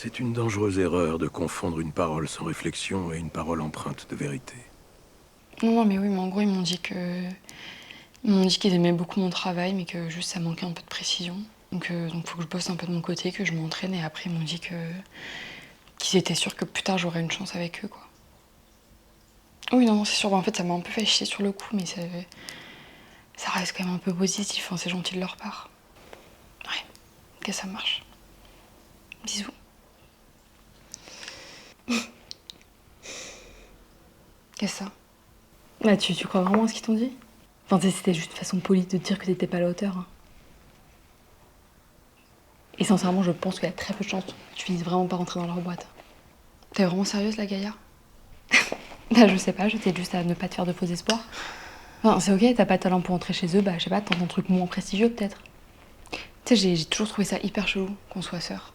C'est une dangereuse erreur de confondre une parole sans réflexion et une parole empreinte de vérité. Non, mais oui, mais en gros, ils m'ont dit que... Ils m'ont dit qu'ils aimaient beaucoup mon travail, mais que juste ça manquait un peu de précision. Donc faut que je bosse un peu de mon côté, que je m'entraîne, et après, ils m'ont dit que... qu'ils étaient sûrs que plus tard, j'aurais une chance avec eux, quoi. Oui, non, c'est sûr. En fait, ça m'a un peu fait chier sur le coup, mais ça reste quand même un peu positif. Hein, c'est gentil de leur part. Ouais, ok, ça marche. Bisous. Qu'est-ce que ça? Bah, tu crois vraiment à ce qu'ils t'ont dit? Enfin, c'était juste une façon polie de te dire que t'étais pas à la hauteur. Hein. Et sincèrement, je pense qu'il y a très peu de chances que tu finisses vraiment par rentrer dans leur boîte. T'es vraiment sérieuse, la Gaïa? Bah, je sais pas, je t'aide juste à ne pas te faire de faux espoirs. Enfin, c'est ok, t'as pas de talent pour entrer chez eux, bah, je sais pas, tente un truc moins prestigieux peut-être. Tu sais, j'ai toujours trouvé ça hyper chelou qu'on soit sœurs.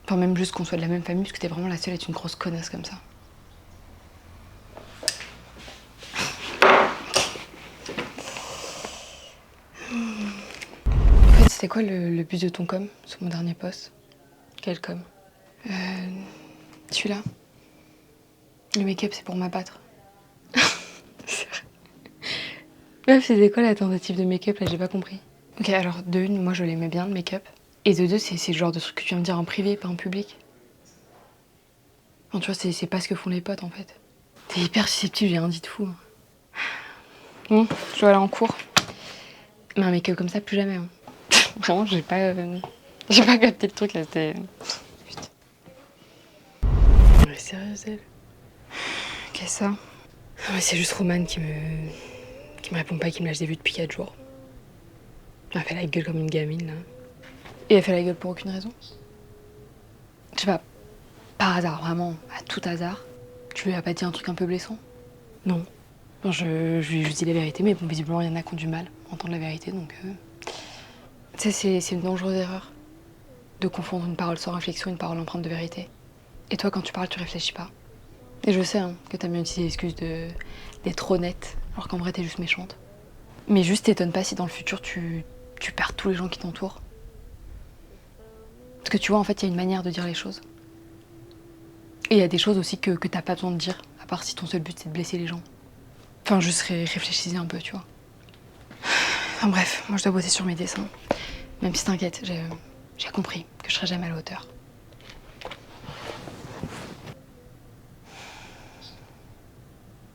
Enfin, même juste qu'on soit de la même famille, parce que t'es vraiment la seule à être une grosse connasse comme ça. En fait, c'était quoi le but de ton com sur mon dernier post? Quel com? Celui-là. Le make-up, c'est pour m'abattre. C'est vrai. Meuf, c'était quoi la tentative de make-up là? J'ai pas compris. Ok, alors de une, moi je l'aimais bien le make-up. Et de deux, c'est le genre de truc que tu viens me dire en privé, pas en public. Enfin, tu vois, c'est pas ce que font les potes en fait. T'es hyper susceptible, j'ai rien dit de fou. Hein. Bon, je dois aller en cours. Mais un make-up comme ça, plus jamais. Hein. Vraiment, j'ai pas capté le truc là, c'était. Putain. Elle est sérieuse, elle? Qu'est-ce que ça? Ah ouais, c'est juste Romane qui me répond pas, qui me lâche des vues depuis 4 jours. Elle fait la gueule comme une gamine là. Et elle fait la gueule pour aucune raison. Je sais pas, par hasard, vraiment, à tout hasard, tu lui as pas dit un truc un peu blessant? Non. Non, je lui ai juste dit la vérité, mais bon, visiblement, il y en a qui ont du mal à entendre la vérité, donc... Tu sais, c'est une dangereuse erreur de confondre une parole sans réflexion et une parole empreinte de vérité. Et toi, quand tu parles, tu réfléchis pas. Et je sais hein, que t'as bien utilisé l'excuse d'être honnête, alors qu'en vrai, t'es juste méchante. Mais juste t'étonne pas si dans le futur, tu perds tous les gens qui t'entourent. Parce que tu vois, en fait, il y a une manière de dire les choses. Et il y a des choses aussi que t'as pas besoin de dire, à part si ton seul but c'est de blesser les gens. Enfin, juste réfléchissez un peu, tu vois. Enfin bref, moi je dois bosser sur mes dessins. Même si t'inquiète, j'ai compris que je serai jamais à la hauteur.